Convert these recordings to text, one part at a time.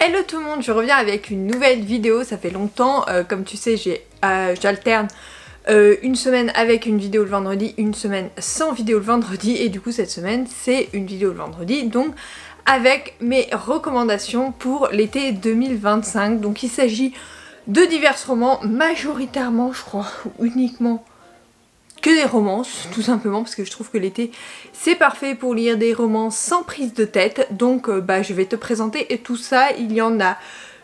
Hello tout le monde, je reviens avec une nouvelle vidéo, ça fait longtemps, comme tu sais j'alterne une semaine avec une vidéo le vendredi, une semaine sans vidéo le vendredi et du coup cette semaine c'est une vidéo le vendredi, donc avec mes recommandations pour l'été 2025. Donc il s'agit de divers romans, majoritairement je crois, ou uniquement que des romances, tout simplement, parce que je trouve que l'été c'est parfait pour lire des romans sans prise de tête. Donc je vais te présenter et tout ça. Il y en a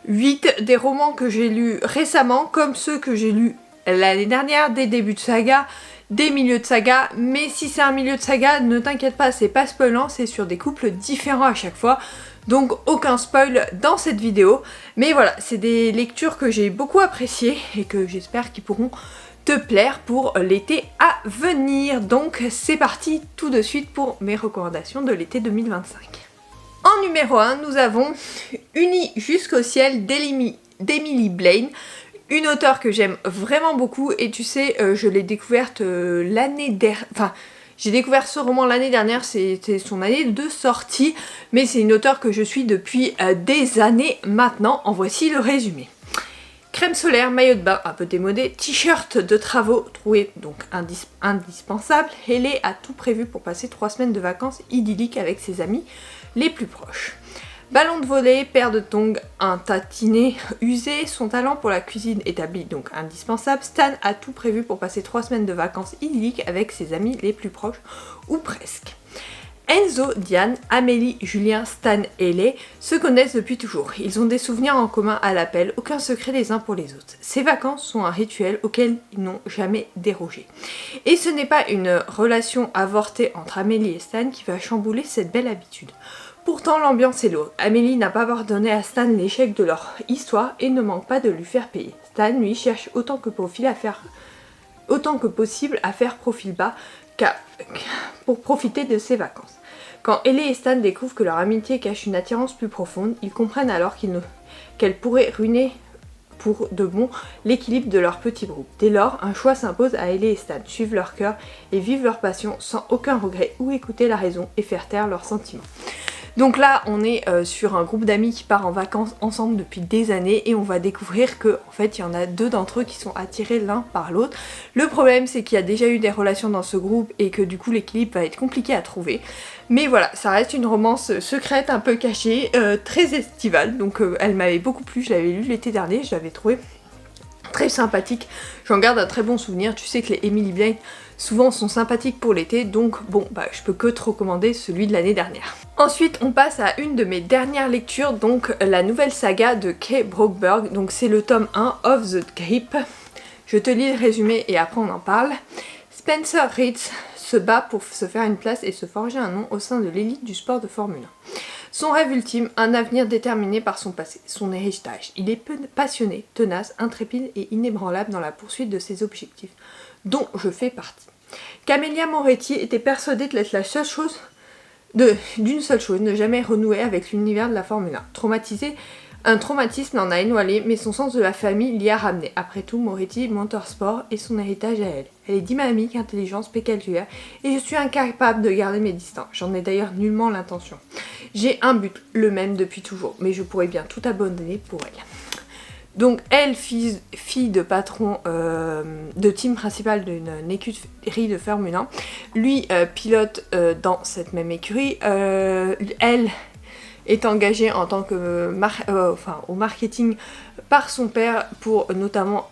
8 des romans que j'ai lus récemment, comme ceux que j'ai lus l'année dernière, des débuts de saga, des milieux de saga. Mais si c'est un milieu de saga, ne t'inquiète pas, c'est pas spoilant, c'est sur des couples différents à chaque fois. Donc aucun spoil dans cette vidéo. Mais voilà, c'est des lectures que j'ai beaucoup appréciées et que j'espère qu'ils pourront te plaire pour l'été à venir. Donc c'est parti tout de suite pour mes recommandations de l'été 2025. En numéro 1, nous avons Unis jusqu'au ciel d'Emily Blaine, une auteure que j'aime vraiment beaucoup et tu sais, je l'ai découverte l'année dernière, enfin j'ai découvert ce roman l'année dernière, c'était son année de sortie, mais c'est une auteure que je suis depuis des années maintenant. En voici le résumé. Crème solaire, maillot de bain un peu démodé, t-shirt de travaux trouvé donc indispensable. Hayley a tout prévu pour passer 3 semaines de vacances idylliques avec ses amis les plus proches. Ballon de volley, paire de tongs, un tatiné usé, son talent pour la cuisine établi donc indispensable. Stan a tout prévu pour passer 3 semaines de vacances idylliques avec ses amis les plus proches, ou presque. Enzo, Diane, Amélie, Julien, Stan et Hayley se connaissent depuis toujours. Ils ont des souvenirs en commun à l'appel, aucun secret les uns pour les autres. Ces vacances sont un rituel auquel ils n'ont jamais dérogé. Et ce n'est pas une relation avortée entre Amélie et Stan qui va chambouler cette belle habitude. Pourtant l'ambiance est lourde. Amélie n'a pas pardonné à Stan l'échec de leur histoire et ne manque pas de lui faire payer. Stan lui cherche autant que possible à faire profil bas pour profiter de ses vacances. Quand Hayley et Stan découvrent que leur amitié cache une attirance plus profonde, ils comprennent alors qu'elle pourrait ruiner pour de bon l'équilibre de leur petit groupe. Dès lors, un choix s'impose à Hayley et Stan, suivre leur cœur et vivre leur passion sans aucun regret ou écouter la raison et faire taire leurs sentiments. Donc là on est sur un groupe d'amis qui part en vacances ensemble depuis des années et on va découvrir que en fait il y en a 2 d'entre eux qui sont attirés l'un par l'autre. Le problème c'est qu'il y a déjà eu des relations dans ce groupe et que du coup l'équilibre va être compliqué à trouver. Mais voilà, ça reste une romance secrète un peu cachée, très estivale, donc elle m'avait beaucoup plu, je l'avais lu l'été dernier, je l'avais trouvé très sympathique, j'en garde un très bon souvenir. Tu sais que les Emily Blaine souvent sont sympathiques pour l'été, donc bon je peux que te recommander celui de l'année dernière. Ensuite on passe à une de mes dernières lectures, donc la nouvelle saga de Kay Brockberg, donc c'est le tome 1 of the Grip. Je te lis le résumé et après on en parle. Spencer Reed se bat pour se faire une place et se forger un nom au sein de l'élite du sport de Formule 1. Son rêve ultime, un avenir déterminé par son passé, son héritage. Il est passionné, tenace, intrépide et inébranlable dans la poursuite de ses objectifs, dont je fais partie. Camélia Moretti était persuadée d'être la seule chose, d'une seule chose, ne jamais renouer avec l'univers de la Formule 1. Traumatisée, un traumatisme l'en a énoilé, mais son sens de la famille l'y a ramené. Après tout, Moretti, Motorsport et son héritage à elle. Elle est dynamique, intelligente, spectaculaire, et je suis incapable de garder mes distances. J'en ai d'ailleurs nullement l'intention. J'ai un but, le même depuis toujours, mais je pourrais bien tout abandonner pour elle. Donc elle, fille de patron de team principal d'une écurie de Formule 1, lui pilote dans cette même écurie, elle est engagée en tant que au marketing par son père pour notamment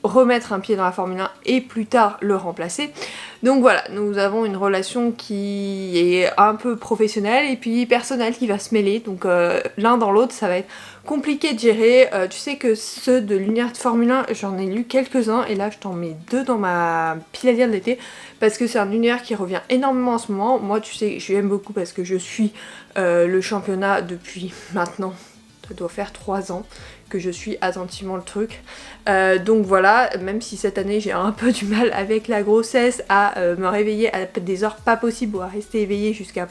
remettre un pied dans la Formule 1 et plus tard le remplacer. Donc voilà, nous avons une relation qui est un peu professionnelle et puis personnelle qui va se mêler, donc l'un dans l'autre ça va être compliqué de gérer. Tu sais que ceux de l'univers de Formule 1, j'en ai lu quelques-uns et là je t'en mets 2 dans ma pile à lire de l'été parce que c'est un univers qui revient énormément en ce moment. Moi tu sais, je l'aime beaucoup parce que je suis le championnat depuis maintenant, ça doit faire 3 ans que je suis attentivement le truc. Donc voilà, même si cette année j'ai un peu du mal avec la grossesse à me réveiller à des heures pas possibles ou à rester éveillée jusqu'à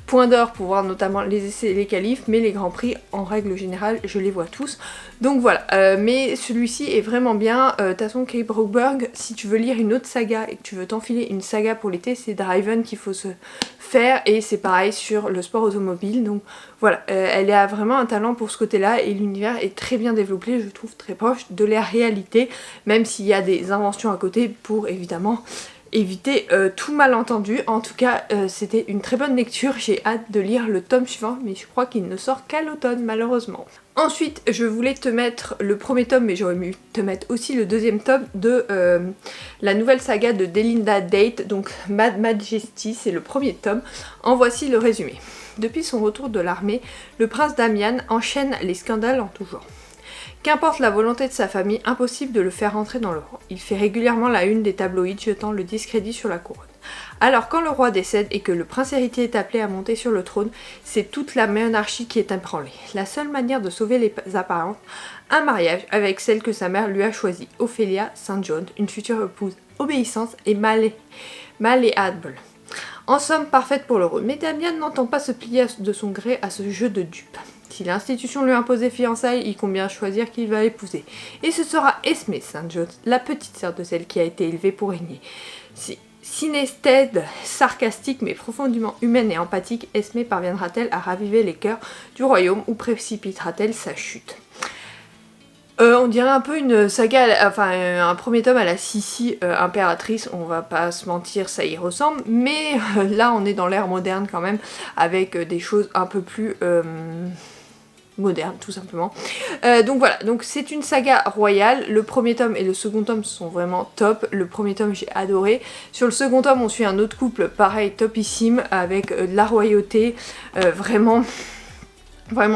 Point d'Or pour voir notamment les essais et les qualifs, mais les grands prix en règle générale je les vois tous. Donc voilà, mais celui-ci est vraiment bien. De toute façon Kay Broberg, si tu veux lire une autre saga et que tu veux t'enfiler une saga pour l'été, c'est Driven qu'il faut se faire, et c'est pareil sur le sport automobile. Donc voilà, elle a vraiment un talent pour ce côté-là, et l'univers est très bien développé, je trouve très proche de la réalité, même s'il y a des inventions à côté pour évidemment éviter tout malentendu. En tout cas, c'était une très bonne lecture, j'ai hâte de lire le tome suivant, mais je crois qu'il ne sort qu'à l'automne malheureusement. Ensuite, je voulais te mettre le premier tome, mais j'aurais mieux te mettre aussi le deuxième tome de la nouvelle saga de Delinda Date, donc Mad Majesty, c'est le premier tome. En voici le résumé. Depuis son retour de l'armée, le prince Damian enchaîne les scandales en tout genre. Qu'importe la volonté de sa famille, impossible de le faire entrer dans le rang. Il fait régulièrement la une des tabloïds, jetant le discrédit sur la couronne. Alors quand le roi décède et que le prince héritier est appelé à monter sur le trône, c'est toute la monarchie qui est ébranlée. La seule manière de sauver les apparences, un mariage avec celle que sa mère lui a choisie, Ophélia St. John, une future épouse obéissante et malléable. En somme, parfaite pour l'heureux, mais Damian n'entend pas se plier de son gré à ce jeu de dupe. Si l'institution lui impose des fiançailles, il compte bien choisir qui il va épouser. Et ce sera Esme St. John, la petite sœur de celle qui a été élevée pour régner. Synesthète, sarcastique mais profondément humaine et empathique, Esme parviendra-t-elle à raviver les cœurs du royaume ou précipitera-t-elle sa chute? On dirait un peu une saga, un premier tome à la Sissi impératrice, on va pas se mentir, ça y ressemble, mais là on est dans l'ère moderne quand même, avec des choses un peu plus moderne tout simplement. Donc voilà, donc c'est une saga royale. Le premier tome et le second tome sont vraiment top. Le premier tome j'ai adoré. Sur le second tome on suit un autre couple pareil topissime avec de la royauté, vraiment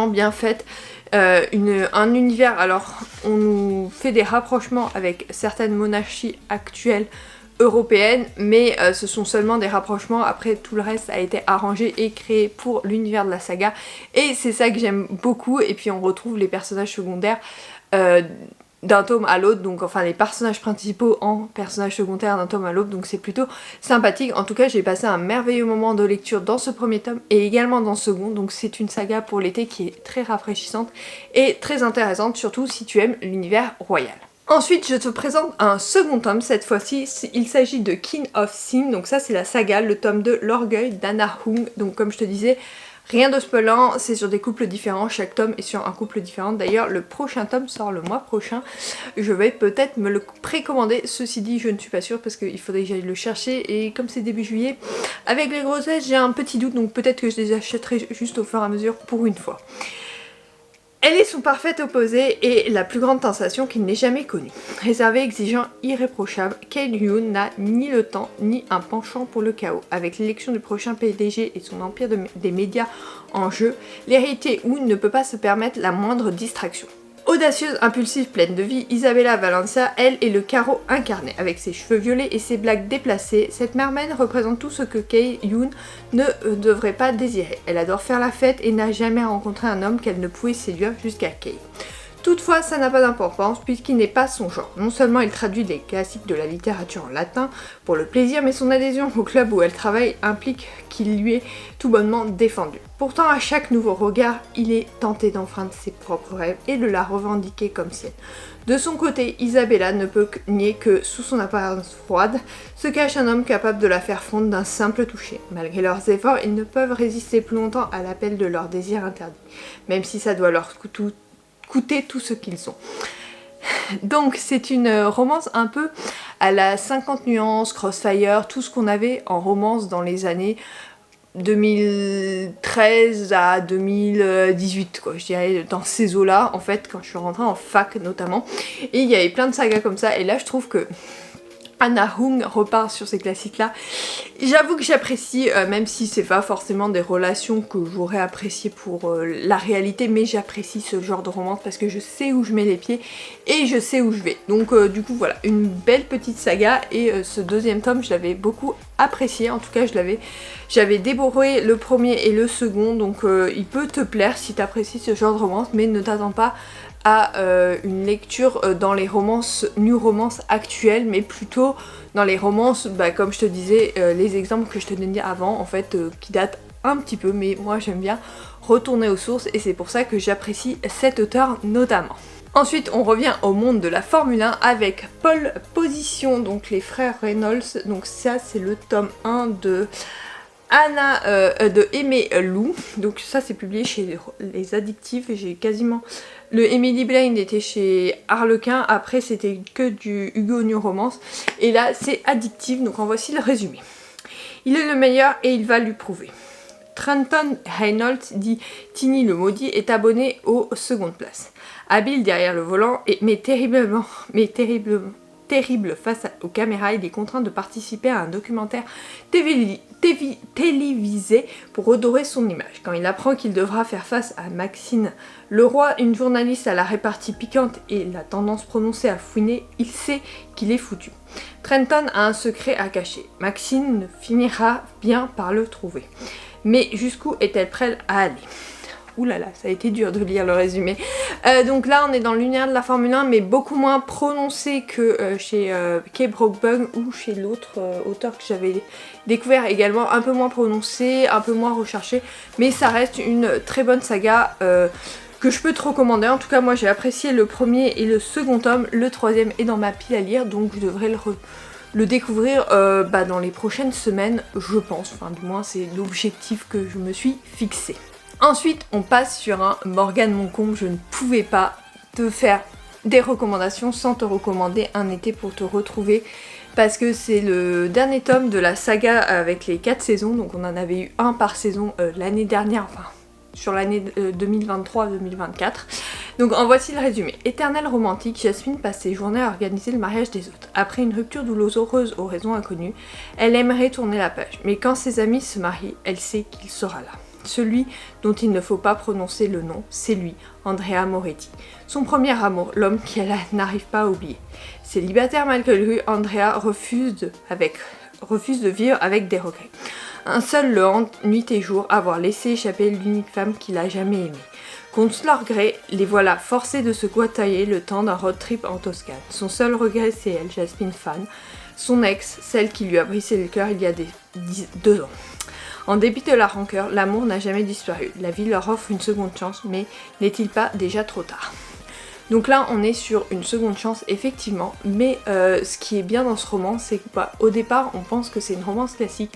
bien faite. Un univers, alors on nous fait des rapprochements avec certaines monarchies actuelles européennes, mais ce sont seulement des rapprochements, après tout le reste a été arrangé et créé pour l'univers de la saga, et c'est ça que j'aime beaucoup. Et puis on retrouve les personnages secondaires d'un tome à l'autre, donc enfin les personnages principaux en personnages secondaires d'un tome à l'autre, donc c'est plutôt sympathique. En tout cas j'ai passé un merveilleux moment de lecture dans ce premier tome et également dans le second, donc c'est une saga pour l'été qui est très rafraîchissante et très intéressante, surtout si tu aimes l'univers royal. Ensuite, je te présente un second tome, cette fois-ci, il s'agit de King of Sin, donc ça c'est la saga, le tome 2, l'orgueil d'Anna Hung, donc comme je te disais, rien de spoilant, c'est sur des couples différents, chaque tome est sur un couple différent. D'ailleurs, le prochain tome sort le mois prochain, je vais peut-être me le précommander, ceci dit, je ne suis pas sûre parce qu'il faudrait que j'aille le chercher, et comme c'est début juillet, avec les grossesses, j'ai un petit doute, donc peut-être que je les achèterai juste au fur et à mesure pour une fois. Elle est son parfait opposé et la plus grande sensation qu'il n'ait jamais connue. Réservé, exigeant, irréprochable, Kay Yoon n'a ni le temps ni un penchant pour le chaos. Avec l'élection du prochain PDG et son empire des médias en jeu, l'héritier Woon ne peut pas se permettre la moindre distraction. Audacieuse, impulsive, pleine de vie, Isabella Valencia, elle, est le carreau incarné. Avec ses cheveux violets et ses blagues déplacées, cette mermaid représente tout ce que Kay Yoon ne devrait pas désirer. Elle adore faire la fête et n'a jamais rencontré un homme qu'elle ne pouvait séduire jusqu'à Kay. Toutefois, ça n'a pas d'importance puisqu'il n'est pas son genre. Non seulement il traduit des classiques de la littérature en latin pour le plaisir, mais son adhésion au club où elle travaille implique qu'il lui est tout bonnement défendu. Pourtant, à chaque nouveau regard, il est tenté d'enfreindre ses propres rêves et de la revendiquer comme sienne. De son côté, Isabella ne peut nier que, sous son apparence froide, se cache un homme capable de la faire fondre d'un simple toucher. Malgré leurs efforts, ils ne peuvent résister plus longtemps à l'appel de leur désir interdit, même si ça doit leur coûter tout ce qu'ils sont. Donc c'est une romance un peu à la 50 nuances, Crossfire, tout ce qu'on avait en romance dans les années 2013 à 2018, quoi, je dirais dans ces eaux-là, en fait, quand je suis rentrée en fac notamment. Et il y avait plein de sagas comme ça, et là je trouve que Anna Hung repart sur ces classiques-là. J'avoue que j'apprécie, même si c'est pas forcément des relations que j'aurais appréciées pour la réalité, mais j'apprécie ce genre de romance parce que je sais où je mets les pieds et je sais où je vais. Donc du coup voilà, une belle petite saga, et ce deuxième tome je l'avais beaucoup apprécié, en tout cas j'avais dévoré le premier et le second, donc il peut te plaire si t'apprécies ce genre de romance, mais ne t'attends pas à une lecture dans les romances, new romances actuelles, mais plutôt dans les romances, comme je te disais, les exemples que je te donnais avant, en fait, qui datent un petit peu, mais moi j'aime bien retourner aux sources et c'est pour ça que j'apprécie cet auteur notamment. Ensuite, on revient au monde de la Formule 1 avec Pole Position, donc les frères Reynolds. Donc ça, c'est le tome 1 de de Aimé Lou. Donc ça, c'est publié chez Les Addictifs. J'ai quasiment... Le Emily Blaine était chez Harlequin. Après, c'était que du Hugo New Romance. Et là, c'est Addictif. Donc en voici le résumé. Il est le meilleur et il va lui prouver. Trenton Reynolds, dit Tiny le maudit, est abonné aux secondes places. Habile derrière le volant, mais terrible face aux caméras, il est contraint de participer à un documentaire télévisé pour redorer son image. Quand il apprend qu'il devra faire face à Maxine Leroy, une journaliste à la répartie piquante et la tendance prononcée à fouiner, il sait qu'il est foutu. Trenton a un secret à cacher. Maxine finira bien par le trouver. Mais jusqu'où est-elle prête à aller ? Ouh là là, ça a été dur de lire le résumé. Donc là, on est dans l'univers de la Formule 1, mais beaucoup moins prononcé que chez Kay Brockbug ou chez l'autre auteur que j'avais découvert également. Un peu moins prononcé, un peu moins recherché, mais ça reste une très bonne saga que je peux te recommander. En tout cas, moi j'ai apprécié le premier et le second tome. Le troisième est dans ma pile à lire, donc je devrais le découvrir dans les prochaines semaines, je pense. Enfin, du moins, c'est l'objectif que je me suis fixé. Ensuite, on passe sur un Morgane Moncombe. Je ne pouvais pas te faire des recommandations sans te recommander Un été pour te retrouver, parce que c'est le dernier tome de la saga avec les 4 saisons. Donc on en avait eu un par saison l'année dernière, enfin sur l'année 2023-2024. Donc en voici le résumé. Éternelle romantique, Jasmine passe ses journées à organiser le mariage des autres. Après une rupture douloureuse aux raisons inconnues, elle aimerait tourner la page. Mais quand ses amis se marient, elle sait qu'il sera là. Celui dont il ne faut pas prononcer le nom, c'est lui, Andrea Moretti. Son premier amour, l'homme qu'elle n'arrive pas à oublier. Célibataire malgré lui, Andrea refuse de vivre avec des regrets. Un seul le hante nuit et jour, avoir laissé échapper l'unique femme qu'il a jamais aimée. Contre leur gré, les voilà forcés de se gouailler le temps d'un road trip en Toscane. Son seul regret, c'est elle, Jasmine Fan, son ex, celle qui lui a brisé le cœur il y a 2 ans. En dépit de la rancœur, l'amour n'a jamais disparu. La vie leur offre une seconde chance, mais n'est-il pas déjà trop tard ? Donc là, on est sur une seconde chance, effectivement, mais ce qui est bien dans ce roman, c'est qu'au départ, on pense que c'est une romance classique,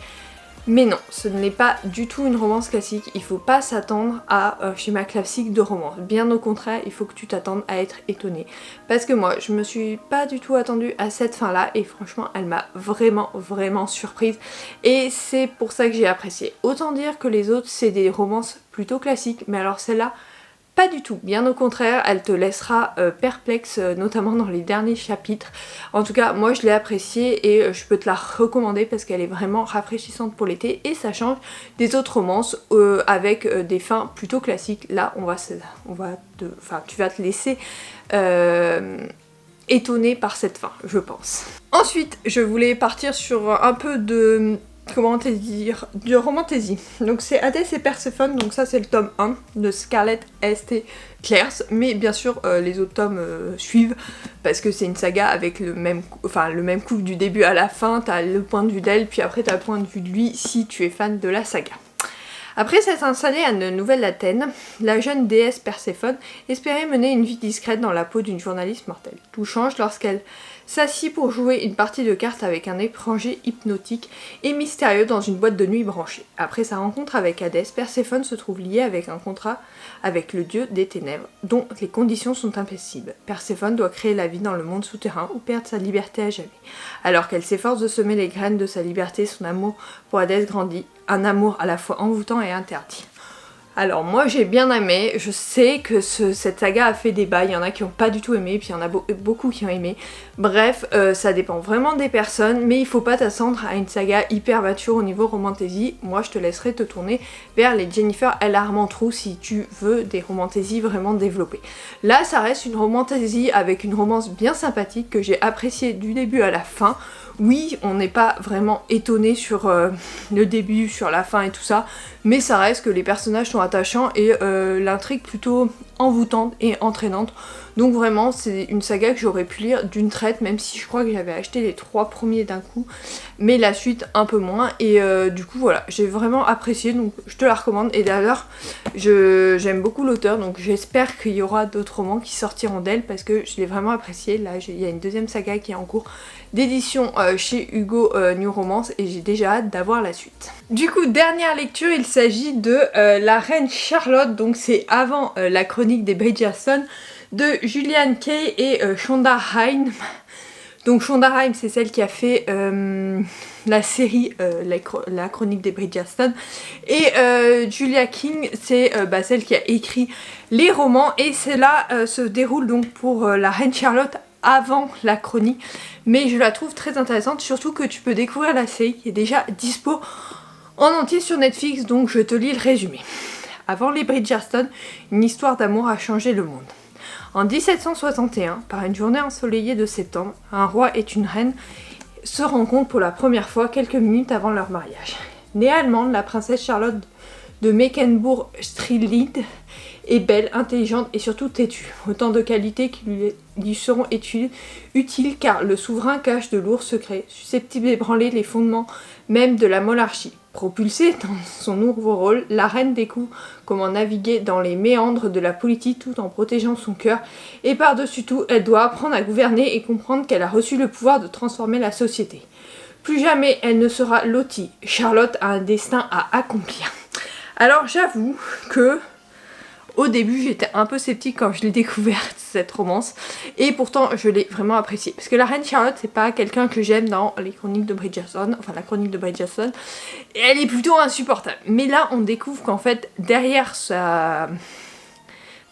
mais non, ce n'est pas du tout une romance classique. Il faut pas s'attendre à un schéma classique de romance. Bien au contraire, il faut que tu t'attendes à être étonné. Parce que moi, je me suis pas du tout attendue à cette fin-là, et franchement, elle m'a vraiment surprise. Et c'est pour ça que j'ai apprécié. Autant dire que les autres, c'est des romances plutôt classiques, mais alors celle-là, pas du tout, bien au contraire, elle te laissera perplexe, notamment dans les derniers chapitres. En tout cas, moi je l'ai appréciée et je peux te la recommander parce qu'elle est vraiment rafraîchissante pour l'été et ça change des autres romances avec des fins plutôt classiques. Là, tu vas te laisser étonner par cette fin, je pense. Ensuite, je voulais partir sur un peu de... comment te dire, du romantasy. Donc c'est Hadès et Perséphone, donc ça c'est le tome 1 de Scarlett St. Clairs, mais bien sûr les autres tomes suivent parce que c'est une saga avec le même couple du début à la fin. T'as le point de vue d'elle, puis après t'as le point de vue de lui si tu es fan de la saga. Après s'être installée à une nouvelle Athènes, la jeune déesse Perséphone espérait mener une vie discrète dans la peau d'une journaliste mortelle. Tout change lorsqu'elle s'assit pour jouer une partie de cartes avec un étranger hypnotique et mystérieux dans une boîte de nuit branchée. Après sa rencontre avec Hadès, Perséphone se trouve liée avec un contrat avec le dieu des ténèbres, dont les conditions sont impossibles. Perséphone doit créer la vie dans le monde souterrain ou perdre sa liberté à jamais. Alors qu'elle s'efforce de semer les graines de sa liberté, son amour pour Hadès grandit, un amour à la fois envoûtant et interdit. Alors moi j'ai bien aimé, je sais que cette saga a fait débat, il y en a qui n'ont pas du tout aimé, puis il y en a beaucoup qui ont aimé. Bref, ça dépend vraiment des personnes, mais il faut pas t'attendre à une saga hyper mature au niveau romantasy. Moi je te laisserai te tourner vers les Jennifer L. Armentrout si tu veux des romantasy vraiment développées. Là ça reste une romantasy avec une romance bien sympathique que j'ai appréciée du début à la fin, Oui, on n'est pas vraiment étonné sur le début, sur la fin et tout ça, mais ça reste que les personnages sont attachants et l'intrigue plutôt envoûtante et entraînante. Donc vraiment, c'est une saga que j'aurais pu lire d'une traite, même si je crois que j'avais acheté les 3 premiers d'un coup, mais la suite un peu moins. Et du coup voilà, j'ai vraiment apprécié, donc je te la recommande. Et d'ailleurs, j'aime beaucoup l'auteur, donc j'espère qu'il y aura d'autres romans qui sortiront d'elle, parce que je l'ai vraiment apprécié. Là, il y a une deuxième saga qui est en cours d'édition chez Hugo New Romance, et j'ai déjà hâte d'avoir la suite. Du coup, dernière lecture, il s'agit de La Reine Charlotte, donc c'est avant la chronique des Bridgerton, de Julian Kay et Shonda Rhimes. Donc Shonda Rhimes, c'est celle qui a fait la série la chronique des Bridgerton, et Julia King, c'est celle qui a écrit les romans, et cela se déroule donc pour la Reine Charlotte avant la chronique, mais je la trouve très intéressante, surtout que tu peux découvrir la série qui est déjà dispo en entier sur Netflix, donc je te lis le résumé. Avant les Bridgerton, une histoire d'amour a changé le monde. En 1761, par une journée ensoleillée de septembre, un roi et une reine se rencontrent pour la première fois quelques minutes avant leur mariage. Née allemande, la princesse Charlotte de Mecklembourg-Strelitz est belle, intelligente et surtout têtue. Autant de qualités qui lui seront utiles car le souverain cache de lourds secrets, susceptibles d'ébranler les fondements même de la monarchie. Propulsée dans son nouveau rôle, la reine découvre comment naviguer dans les méandres de la politique tout en protégeant son cœur, et par-dessus tout, elle doit apprendre à gouverner et comprendre qu'elle a reçu le pouvoir de transformer la société. Plus jamais elle ne sera lotie. Charlotte a un destin à accomplir. Alors j'avoue que au début j'étais un peu sceptique quand je l'ai découverte, cette romance, et pourtant je l'ai vraiment appréciée. Parce que la Reine Charlotte, c'est pas quelqu'un que j'aime dans les chroniques de Bridgerton, enfin la chronique de Bridgerton, et elle est plutôt insupportable. Mais là on découvre qu'en fait derrière sa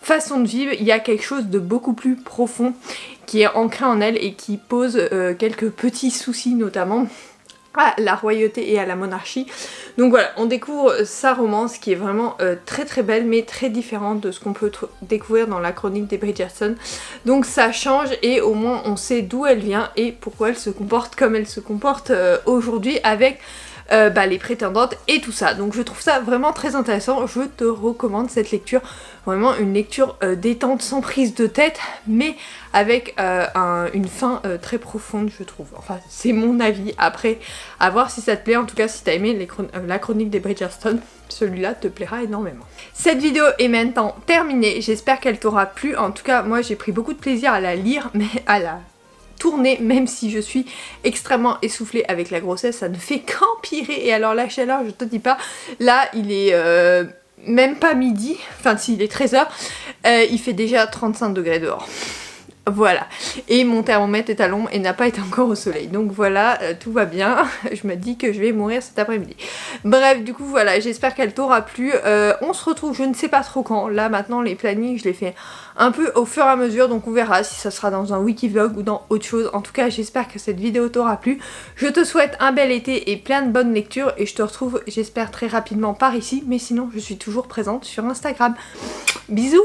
façon de vivre, il y a quelque chose de beaucoup plus profond qui est ancré en elle et qui pose quelques petits soucis, notamment à la royauté et à la monarchie. Donc voilà, on découvre sa romance qui est vraiment très très belle, mais très différente de ce qu'on peut découvrir dans la chronique des Bridgerton. Donc ça change, et au moins on sait d'où elle vient et pourquoi elle se comporte comme elle se comporte aujourd'hui avec les prétendantes et tout ça. Donc je trouve ça vraiment très intéressant, je te recommande cette lecture, vraiment une lecture détente, sans prise de tête, mais avec une fin très profonde, je trouve. Enfin c'est mon avis, après à voir si ça te plaît. En tout cas si t'as aimé la chronique des Bridgerton, celui-là te plaira énormément. Cette vidéo est maintenant terminée, j'espère qu'elle t'aura plu. En tout cas moi j'ai pris beaucoup de plaisir à la lire, mais à la tourner, même si je suis extrêmement essoufflée avec la grossesse, ça ne fait qu'empirer. Et alors la chaleur, je te dis pas, là il est même pas midi, enfin si, il est 13h, il fait déjà 35 degrés dehors. Voilà, et mon thermomètre est à l'ombre et n'a pas été encore au soleil, donc voilà, tout va bien. Je me dis que je vais mourir cet après-midi. Bref, du coup voilà, j'espère qu'elle t'aura plu. On se retrouve, je ne sais pas trop quand, là maintenant les plannings je les fais un peu au fur et à mesure, donc on verra si ça sera dans un wiki vlog ou dans autre chose. En tout cas j'espère que cette vidéo t'aura plu. Je te souhaite un bel été et plein de bonnes lectures, et je te retrouve j'espère très rapidement par ici, mais sinon je suis toujours présente sur Instagram. Bisous.